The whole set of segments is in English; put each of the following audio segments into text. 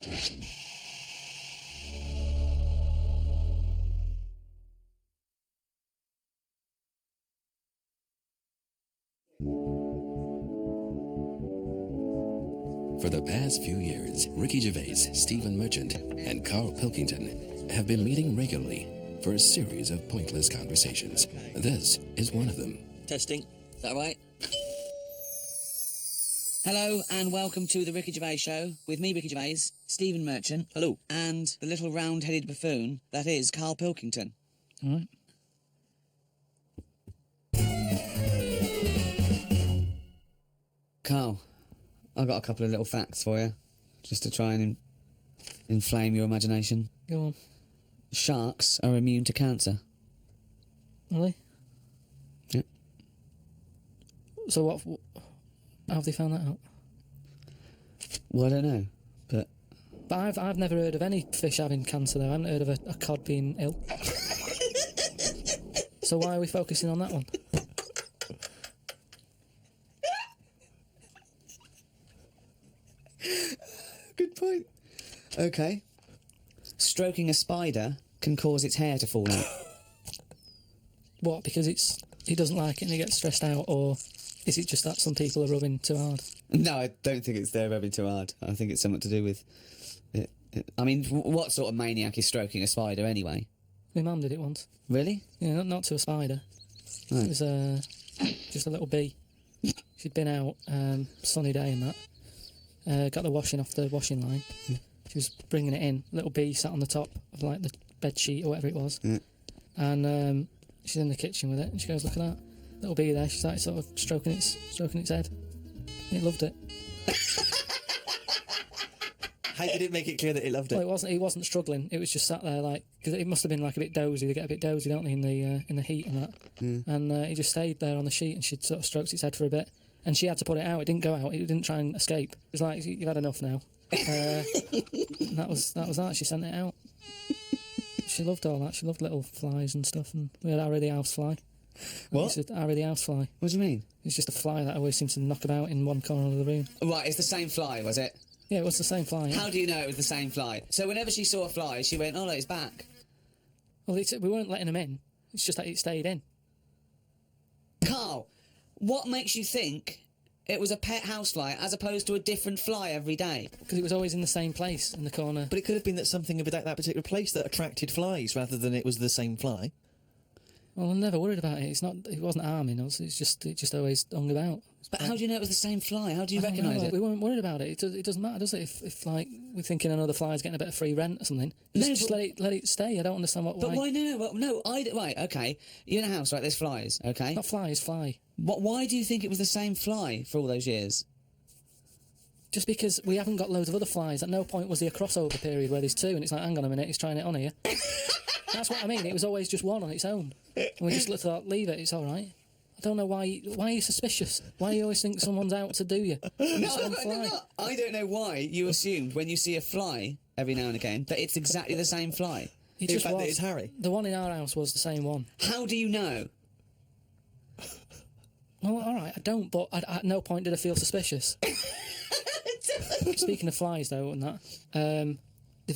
For the past few years, Ricky Gervais, Stephen Merchant, and Carl Pilkington have been meeting regularly for a series of pointless conversations. This is one of them. Testing. Is that right? Hello and welcome to the Ricky Gervais Show with me, Ricky Gervais, Stephen Merchant. Hello. And the little round-headed buffoon that is Carl Pilkington. All right. Carl, I've got a couple of little facts for you, just to try and inflame your imagination. Go on. Sharks are immune to cancer. Really? Yeah. So what? How have they found that out? Well, I don't know, but I've never heard of any fish having cancer though. I haven't heard of a cod being ill. So why are we focusing on that one? Good point. Okay. Stroking a spider can cause its hair to fall out. What? Because it doesn't like it and it gets stressed out, or is it just that some people are rubbing too hard? No, I don't think it's they're rubbing too hard. I think it's something to do with it. I mean, what sort of maniac is stroking a spider anyway? My mum did it once. Really? Yeah, not to a spider. Right. It was just a little bee. She'd been out, sunny day and that. Got the washing off the washing line. She was bringing it in. Little bee sat on the top of like the bed sheet or whatever it was. And she's in the kitchen with it, and she goes, "Look at that little bee there." She started sort of stroking its head. It loved it. How did it make it clear that it loved it? Well, it wasn't struggling. It was just sat there like, because it must have been like a bit dozy. They get a bit dozy, don't they, in the heat and that. And it just stayed there on the sheet, and she sort of stroked its head for a bit. And she had to put it out. It didn't go out. It didn't try and escape. It was like, "You've had enough now." And that was that. She sent it out. She loved all that. She loved little flies and stuff. And we had Harry the housefly. What? Harry the housefly. What do you mean? It's just a fly that always seems to knock about in one corner of the room. Right, it's the same fly, was it? Yeah, it was the same fly. Yeah. How do you know it was the same fly? So whenever she saw a fly, she went, "Oh, no, it's back." Well, we weren't letting him in. It's just that it stayed in. Carl, what makes you think it was a pet housefly as opposed to a different fly every day? Because it was always in the same place in the corner. But it could have been that something about that particular place that attracted flies rather than it was the same fly. Well, I'm never worried about it. It wasn't harming us. It just always hung about. But how do you know it was the same fly? How do you recognise it? We weren't worried about it. It doesn't matter, does it? If like we're thinking another fly's getting a bit of free rent or something, just let it stay. I don't understand why. But why? No. Right, okay. You're in a house, right? There's flies, okay. Not flies, fly. Why do you think it was the same fly for all those years? Just because we haven't got loads of other flies. At no point was there a crossover period where there's two, and it's like, hang on a minute, he's trying it on here. That's what I mean. It was always just one on its own. And we just thought, leave it, it's all right. I don't know why are you suspicious? Why do you always think someone's out to do you? No, I don't know why you assumed when you see a fly every now and again that it's exactly the same fly. It just was. That it's Harry. The one in our house was the same one. How do you know? Well, all right, I don't, but at no point did I feel suspicious. Speaking of flies, though, and that,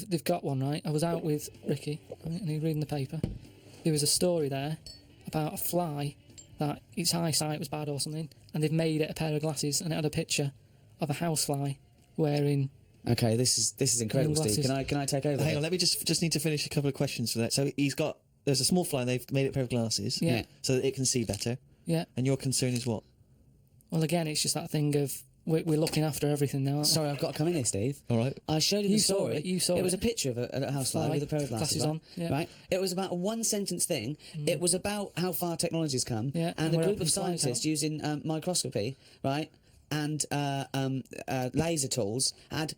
they've got one, right? I was out with Ricky, right, and he was reading the paper. There was a story there about a fly that its eyesight was bad or something, and they've made it a pair of glasses, and it had a picture of a housefly wearing. Okay, this is incredible, Steve. Can I take over? Hang on, let me just need to finish a couple of questions for that. So there's a small fly, and they've made it a pair of glasses, so that it can see better. Yeah. And your concern is what? Well, again, it's just that thing of we're looking after everything now. Sorry, I've got to come in here, Steve. All right. I showed you the story. You saw it. It was a picture of a housefly with a pair of glasses on. Yeah. Right? It was about a one-sentence thing. It was about how far technology's come, and a group of scientists using microscopy, right, and laser tools had,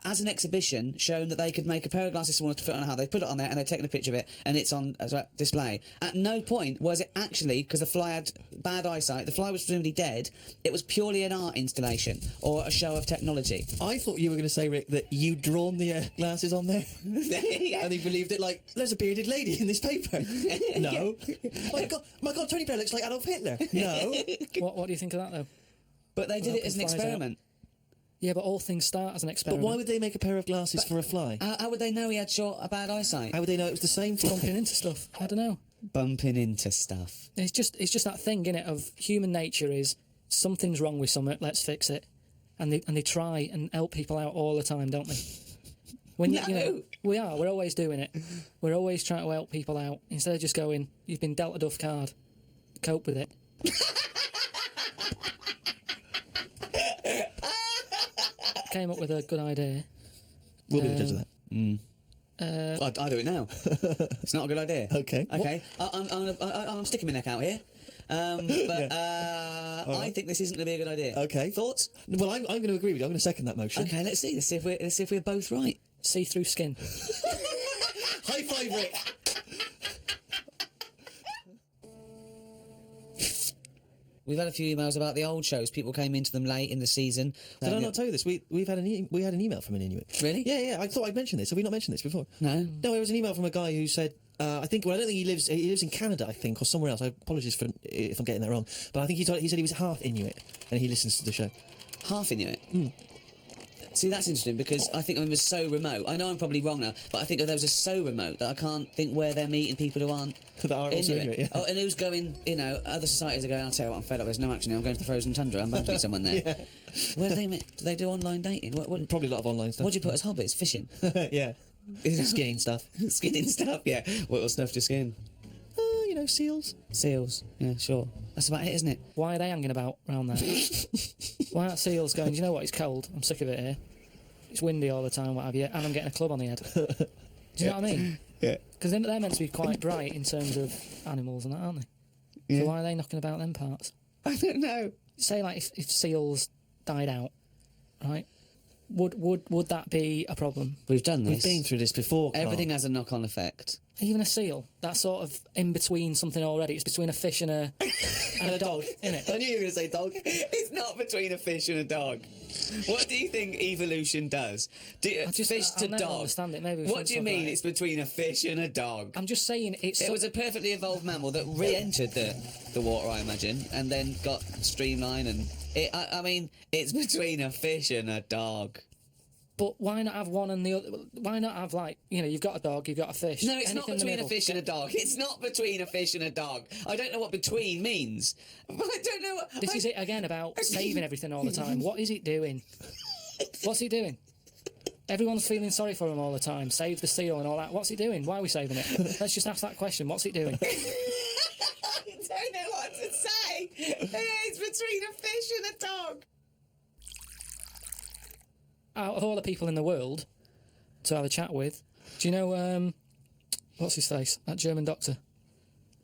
as an exhibition, shown that they could make a pair of glasses smaller to fit on how they put it on there, and they'd taken a picture of it, and it's on display. At no point was it actually, because the fly had bad eyesight, the fly was presumably dead, it was purely an art installation, or a show of technology. I thought you were going to say, Rick, that you'd drawn the glasses on there, Yeah. and he believed it like, there's a bearded lady in this paper. No. My God, Tony Blair looks like Adolf Hitler. No. What do you think of that, though? But they did it as an experiment. Yeah, but all things start as an But experiment. why would they make a pair of glasses for a fly? How would they know he had a bad eyesight? How would they know it was the same fly? Bumping into stuff? I don't know. Bumping into stuff. It's just that thing, innit, of human nature is something's wrong with something, let's fix it. And they try and help people out all the time, don't they? When you know, we're always doing it. We're always trying to help people out. Instead of just going, you've been dealt a duff card, cope with it. Came up with a good idea. We'll be the judge of that. I'll do it now. It's not a good idea. Okay. Okay. I'm sticking my neck out here. I think this isn't going to be a good idea. Okay. Thoughts? Well, I'm going to agree with you. I'm going to second that motion. Okay, let's see. Let's see if we're both right. See-through skin. High five, Rick. We've had a few emails about the old shows. People came into them late in the season. Did I not tell you this? We had an email from an Inuit. Really? Yeah. I thought I'd mentioned this. Have we not mentioned this before? No. No, it was an email from a guy who said, I don't think he lives in Canada, I think, or somewhere else. I apologise if I'm getting that wrong. But I think he said he was half Inuit and he listens to the show. Half Inuit? See, that's interesting because I think it was so remote. I know I'm probably wrong now, but I think those are so remote that I can't think where they're meeting people who aren't That are also Inuit. Inuit, yeah. Oh, and who's going, other societies are going, I'll tell you what, I'm fed up, there's no action here, I'm going to the frozen tundra, I'm bound to meet someone there. Yeah. Where do they meet? Do they do online dating? Probably a lot of online stuff. What do you put as hobbies? Fishing? Yeah. Skinning stuff. Skinning stuff, yeah. What stuff to skin? Seals. Seals, yeah, sure. That's about it, isn't it? Why are they hanging about round there? Why aren't seals going, do you know what, it's cold, I'm sick of it here. It's windy all the time, what have you, and I'm getting a club on the head. Do you know what I mean? Yeah. Because they're meant to be quite bright in terms of animals and that, aren't they? Yeah. So why are they knocking about them parts? I don't know. Say, like, if seals died out, right, would that be a problem? We've done this. We've been through this before, Carl. Everything has a knock-on effect. Even a seal, that's sort of in between something already. It's between a fish and a dog, isn't it? I knew you were going to say dog. It's not between a fish and a dog. What do you think evolution does? Fish to I'll never dog. understand it. Maybe we What shouldn't do you talk mean about it. it's between a fish and a dog? I'm just saying it's... It was a perfectly evolved mammal that re-entered the water, I imagine, and then got streamlined and... I mean, it's between a fish and a dog. But why not have one and the other? Why not have, like, you've got a dog, you've got a fish. No, it's not Anything in the between a middle. fish and a dog. It's not between a fish and a dog. I don't know what between means. I don't know what... This is it again about saving everything all the time. What is it doing? What's it doing? Everyone's feeling sorry for him all the time. Save the seal and all that. What's it doing? Why are we saving it? Let's just ask that question. What's it doing? I don't know what to say. It's between a fish and a dog. Out of all the people in the world to have a chat with, do you know, what's his face? That German doctor.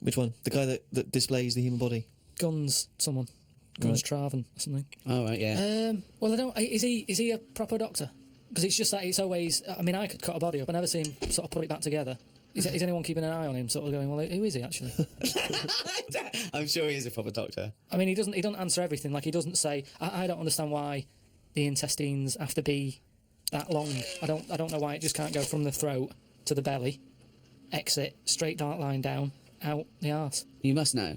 Which one? The guy that displays the human body? Guns Traven or something. Oh, right, yeah. Well, I don't... Is he a proper doctor? Because it's just that it's always... I mean, I could cut a body up. I never see him sort of put it back together. Is anyone keeping an eye on him, sort of going, well, who is he, actually? I'm sure he is a proper doctor. I mean, he doesn't answer everything. Like, he doesn't say, I don't understand why the intestines have to be that long. I don't know why it just can't go from the throat to the belly, exit, straight dark line down, out the arse. You must know.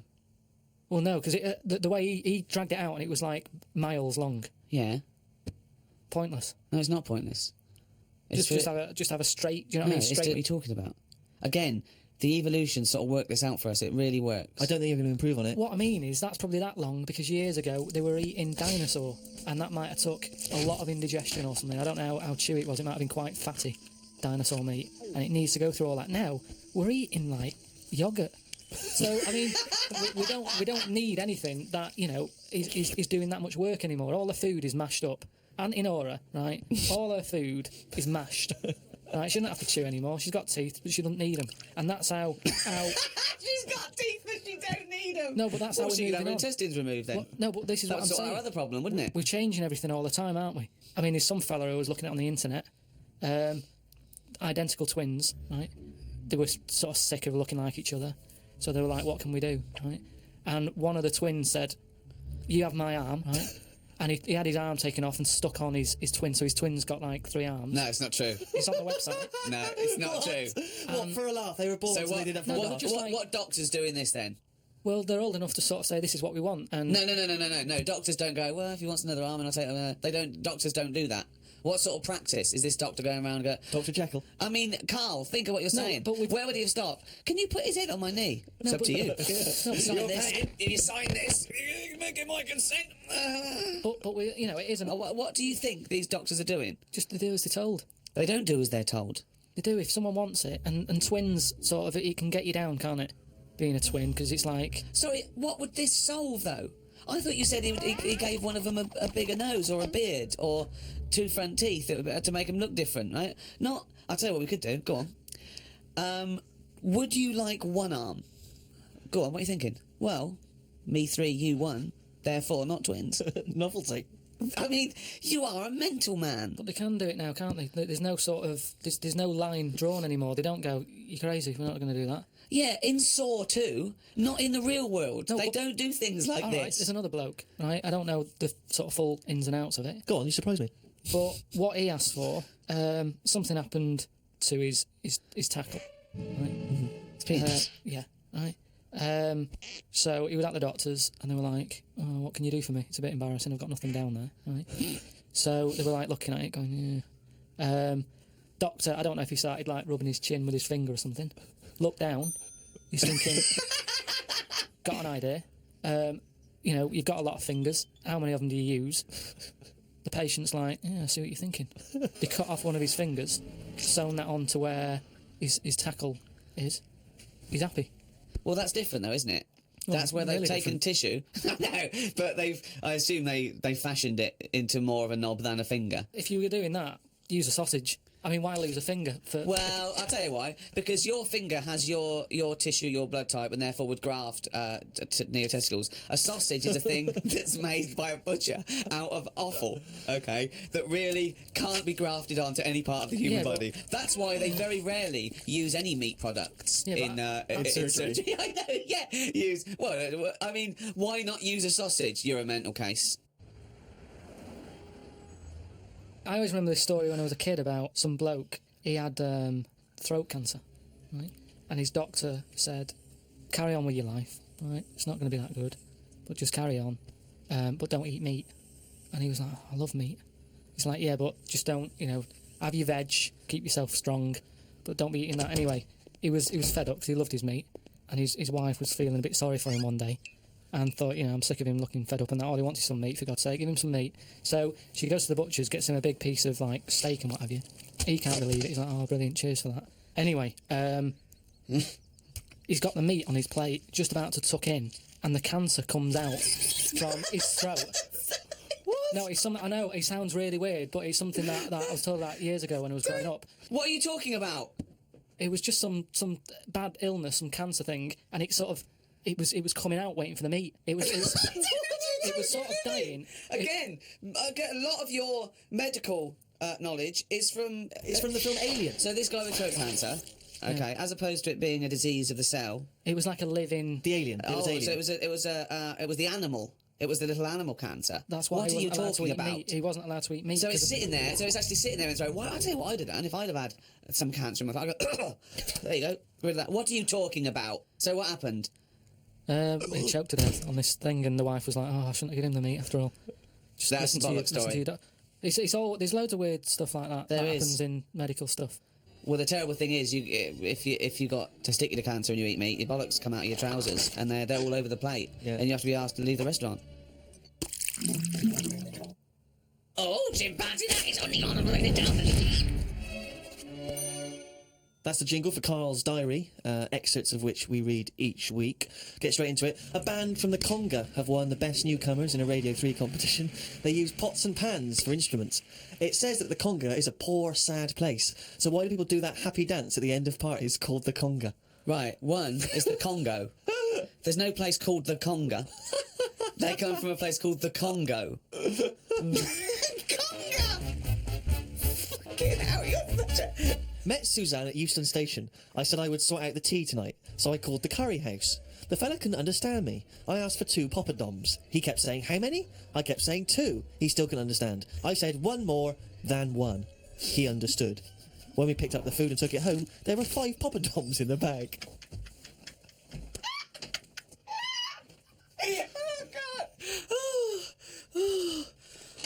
Well, no, because the way he dragged it out and it was like miles long. Yeah. Pointless. No, it's not pointless. Just have a straight, do you know what I mean? It's Straight. what you're talking about. Again, the evolution sort of worked this out for us. It really works. I don't think you're going to improve on it. What I mean is that's probably that long because years ago they were eating dinosaur and that might have took a lot of indigestion or something. I don't know how chewy it was. It might have been quite fatty, dinosaur meat, and it needs to go through all that. Now we're eating like yogurt. So I mean, we don't need anything that is doing that much work anymore. All the food is mashed up. Auntie Nora, right? All her food is mashed. Right, she doesn't have to chew anymore. She's got teeth, but she doesn't need them, and that's how. She's got teeth, but she don't need them. No, but that's how she we're could have moving her on. intestines removed then. Well, no, but this is what I'm That's saying. our other problem, wouldn't it? We're changing everything all the time, aren't we? I mean, there's some fella who was looking at on the internet, identical twins, right? They were sort of sick of looking like each other, so they were like, "What can we do?" Right? And one of the twins said, "You have my arm," right? And he had his arm taken off and stuck on his twin, so his twin's got like 3 arms. No, it's not true. It's on the website. No, it's not true. What, for a laugh? They were born So so they didn't have what, a laugh. just like- what doctor's doing this then? Well, they're old enough to sort of say this is what we want. And No. Doctors don't go, well, if he wants another arm, and I'll take it. They don't. Doctors don't do that. What sort of practice is this doctor going around and go, Dr. Jekyll? I mean, Carl, think of what you're saying. but where would he have stopped? Can you put his head on my knee? It's up to you. Sign this. If you sign this, you're making my consent. But we, it isn't. What do you think these doctors are doing? Just to do as they're told. They don't do as they're told. They do if someone wants it. And twins, sort of, it can get you down, can't it? Being a twin, because it's like... Sorry, what would this solve, though? I thought you said he gave one of them a bigger nose or a beard or 2 front teeth to make him look different, right? Not... I'll tell you what we could do. Go on. Would you like one arm? Go on, what are you thinking? Well, me 3, you 1, therefore not twins. Novelty. I mean, you are a mental man. But they can do it now, can't they? There's no sort of... There's no line drawn anymore. They don't go, you're crazy, we're not going to do that. Yeah, in Saw 2, not in the real world. No, they don't do things like all this. Right, there's another bloke, right? I don't know the sort of full ins and outs of it. Go on, you surprise me. But what he asked for, something happened to his tackle. Right? Mm-hmm. It's penis. Yeah, right. So he was at the doctor's and they were like, oh, what can you do for me? It's a bit embarrassing, I've got nothing down there, right? So they were like looking at it going, yeah. Doctor, I don't know if he started like rubbing his chin with his finger or something. Looked down, he's thinking, got an idea. You've got a lot of fingers, how many of them do you use? The patient's like, yeah, I see what you're thinking. They cut off one of his fingers, sewn that on to where his tackle is. He's happy. Well, that's different, though, isn't it? That's where they've taken tissue. No, but I assume they fashioned it into more of a knob than a finger. If you were doing that, use a sausage. I mean, why lose a finger? Well, I'll tell you why. Because your finger has your tissue, your blood type, and therefore would graft near testicles. A sausage is a thing that's made by a butcher out of offal, okay, that really can't be grafted onto any part of the human body. That's why they very rarely use any meat products in surgery. I know, yeah. I mean, why not use a sausage? You're a mental case. I always remember this story when I was a kid about some bloke. He had throat cancer, right? And his doctor said, carry on with your life, right? It's not going to be that good, but just carry on. But don't eat meat. And he was like, I love meat. He's like, yeah, but just don't, have your veg, keep yourself strong, but don't be eating that. Anyway, he was fed up because he loved his meat. And his wife was feeling a bit sorry for him one day. And thought, I'm sick of him looking fed up and that. All he wants is some meat, for God's sake, give him some meat. So she goes to the butcher's, gets him a big piece of, like, steak and what have you. He can't believe it. He's like, oh, brilliant, cheers for that. Anyway, he's got the meat on his plate, just about to tuck in, and the cancer comes out from his throat. What? No, it's something, I know, it sounds really weird, but it's something that I was told about years ago when I was growing up. What are you talking about? It was just some bad illness, some cancer thing, and it sort of... It was coming out waiting for the meat. It was sort of dying. Again, I get a lot of your medical knowledge is from... It's from the film Alien. So this guy with throat cancer, okay, as opposed to it being a disease of the cell. It was like a living... The alien. It was alien. So it was the animal. It was the little animal cancer. That's why what are you talking about? Meat. He wasn't allowed to eat meat. So it's sitting there. So it's actually sitting there and throwing. Well, I'll tell you what I'd have done if I'd have had some cancer in my throat. I'd go, there you go. Rid of that. What are you talking about? So what happened? He choked to death on this thing, and the wife was like, "Oh, I shouldn't have given him the meat after all." Just that's a bollock story. It's all. There's loads of weird stuff like that that happens in medical stuff. Well, the terrible thing is, if you got testicular cancer and you eat meat, your bollocks come out of your trousers, and they're all over the plate, and you have to be asked to leave the restaurant. Oh, chimpanzee, that is only on a down. That's the jingle for Carl's diary, excerpts of which we read each week. Get straight into it. A band from the Conga have won the Best Newcomers in a Radio 3 competition. They use pots and pans for instruments. It says that the Conga is a poor, sad place. So why do people do that happy dance at the end of parties called the Conga? Right, one is the Congo. There's no place called the Conga. They come from a place called the Congo. Conga! Fucking hell, you're such a... Met Suzanne at Euston Station. I said I would sort out the tea tonight, so I called the curry house. The fella couldn't understand me. I asked for 2 poppadoms. He kept saying, how many? I kept saying 2. He still couldn't understand. I said 1 more than 1. He understood. When we picked up the food and took it home, there were 5 poppadoms in the bag.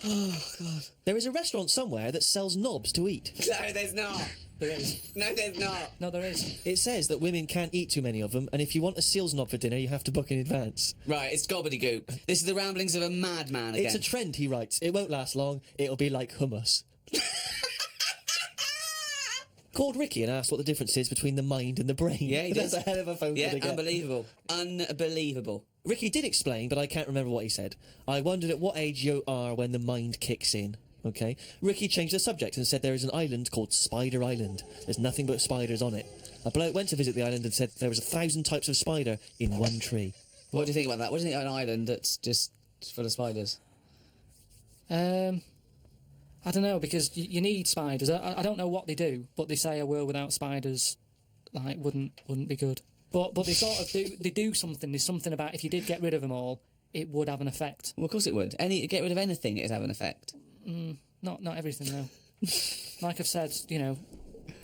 Oh, God. There is a restaurant somewhere that sells knobs to eat. No, there's not. There is. No, there's not. No, there is. It says that women can't eat too many of them, and if you want a seal's knob for dinner, you have to book in advance. Right, it's gobbledygook. This is the ramblings of a madman again. It's a trend, he writes. It won't last long. It'll be like hummus. Called Ricky and asked what the difference is between the mind and the brain. Yeah, he That's did. a hell of a phone call to get. Unbelievable. Unbelievable. Ricky did explain, but I can't remember what he said. I wondered at what age you are when the mind kicks in. Okay. Ricky changed the subject and said there is an island called Spider Island. There's nothing but spiders on it. A bloke went to visit the island and said there was 1,000 types of spider in one tree. What do you think about that? What do you think of an island that's just full of spiders? I don't know, because you need spiders. I don't know what they do, but they say a world without spiders like wouldn't be good. But they sort of do something. There's something about if you did get rid of them all, it would have an effect. Well, of course it would. Get rid of anything, it'd have an effect. Not everything though. Like I've said,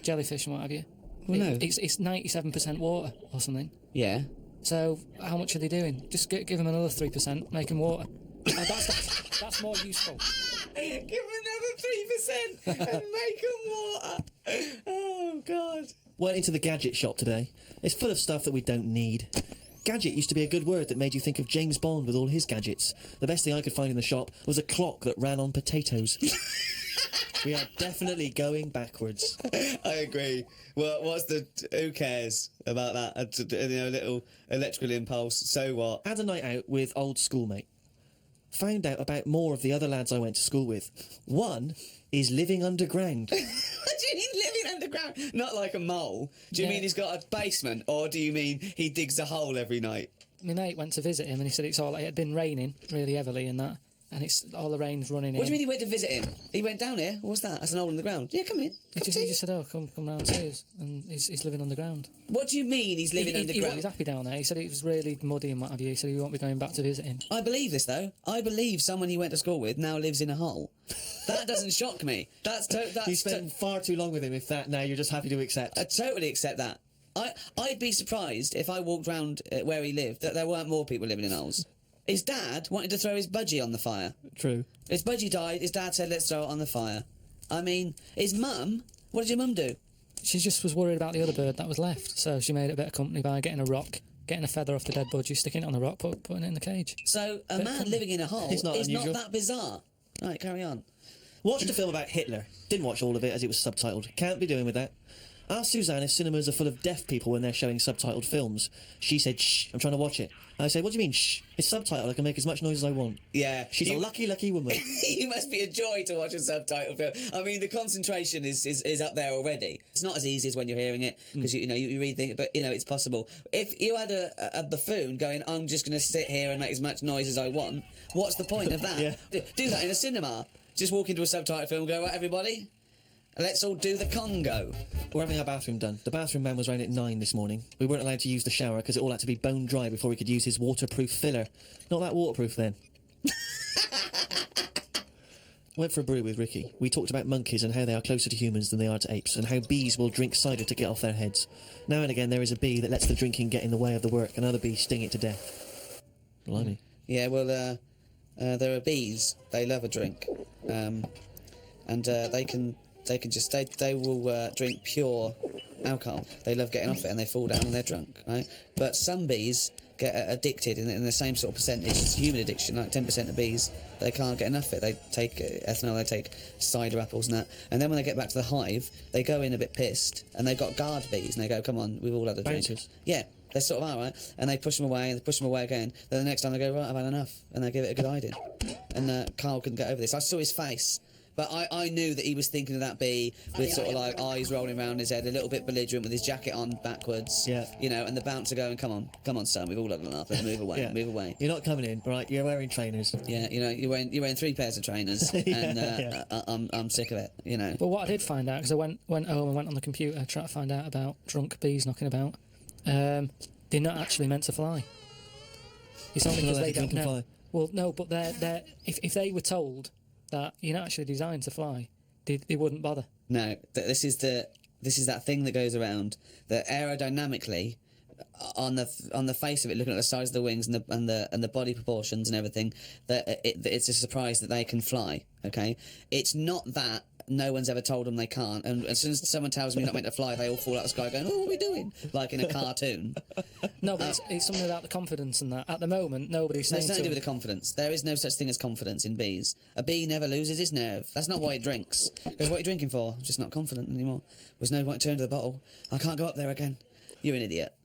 jellyfish and what have you. Well, no. It's 97% water or something. Yeah. So how much are they doing? Just give them another 3%, make them water. That's more useful. Give them another 3% and make them water. Oh, God. Went into the gadget shop today. It's full of stuff that we don't need. Gadget used to be a good word that made you think of James Bond with all his gadgets. The best thing I could find in the shop was a clock that ran on potatoes. We are definitely going backwards. I agree. Well, who cares about that? A little electrical impulse, so what? Had a night out with old schoolmate. Found out about more of the other lads I went to school with. One is living underground. What do you mean living underground? Not like a mole. Do you Yeah. mean he's got a basement, or do you mean he digs a hole every night? My mate went to visit him and he said it had been raining really heavily and that, and it's all the rain's running in. What do you mean he went to visit him? He went down here? What's that? That's an hole in the ground. Yeah, come in. He just said, "Oh, come round to us," and he's living underground. What do you mean he's living He underground? was happy down there. He said it was really muddy and what have you. He said he won't be going back to visit him. I believe this, though. I believe someone he went to school with now lives in a hole. That doesn't shock me. You spent far too long with him, if that now you're just happy to accept. I totally accept that. I'd be surprised if I walked round where he lived that there weren't more people living in holes. His dad wanted to throw his budgie on the fire. True. His budgie died, his dad said, let's throw it on the fire. I mean, his mum, what did your mum do? She just was worried about the other bird that was left, so she made it a bit of company by getting a rock, getting a feather off the dead budgie, sticking it on the rock, putting it in the cage. So a man living in a hole It's not is unusual. not that bizarre. Right, carry on. Watched a film about Hitler. Didn't watch all of it as it was subtitled. Can't be doing with that. Asked Suzanne if cinemas are full of deaf people when they're showing subtitled films. She said, shh, I'm trying to watch it. I said, what do you mean, shh? It's subtitled, I can make as much noise as I want. Yeah. She's a lucky, lucky woman. You must be a joy to watch a subtitle film. I mean, the concentration is up there already. It's not as easy as when you're hearing it, because you read things, but it's possible. If you had a buffoon going, I'm just going to sit here and make as much noise as I want, what's the point of that? Yeah. Do that in a cinema. Just walk into a subtitle film and go, right, everybody, let's all do the Congo. We're having our bathroom done. The bathroom man was round at 9 this morning. We weren't allowed to use the shower because it all had to be bone dry before we could use his waterproof filler. Not that waterproof then. Went for a brew with Ricky. We talked about monkeys and how they are closer to humans than they are to apes, and how bees will drink cider to get off their heads. Now and again there is a bee that lets the drinking get in the way of the work, and other bees sting it to death. Blimey. Yeah, well, there are bees. They love a drink, and they will drink pure alcohol. They love getting off it and they fall down and they're drunk, right? But some bees get addicted in the same sort of percentage. It's human addiction, like 10% of bees, they can't get enough of it. They take ethanol, they take cider apples and that. And then when they get back to the hive, they go in a bit pissed and they've got guard bees and they go, come on, we've all had a drink. Bouncers. Yeah, they sort of are, right? And they push them away and they push them away again. Then the next time they go, right, I've had enough. And they give it a good hiding. And Carl couldn't get over this. I saw his face. But I knew that he was thinking of that bee with sort of like eyes rolling around his head, a little bit belligerent with his jacket on backwards. Yeah. And the bouncer going, come on, son, we've all had enough. Let's move away, Yeah. Move away. You're not coming in, right? You're wearing trainers. Yeah, you're wearing 3 pairs of trainers, and I'm sick of it. But what I did find out, because I went home and went on the computer trying to find out about drunk bees knocking about, they're not actually meant to fly. It's only because they don't know. Fly. Well, no, but they're if they were told that you're not actually designed to fly, they wouldn't bother. No, this is that thing that goes around that aerodynamically on the face of it, looking at the size of the wings and the body proportions and everything, that it's a surprise that they can fly. Okay, it's not that. No one's ever told them they can't, and as soon as someone tells me you're not meant to fly, they all fall out of the sky going, "Oh, what are we doing?" Like in a cartoon. No, but it's something about the confidence and that. At the moment, nobody's saying. It's nothing to do with the confidence. There is no such thing as confidence in bees. A bee never loses his nerve. That's not why it drinks. Because what are you drinking for? I'm just not confident anymore. There's no point to turn to the bottle. I can't go up there again. You're an idiot.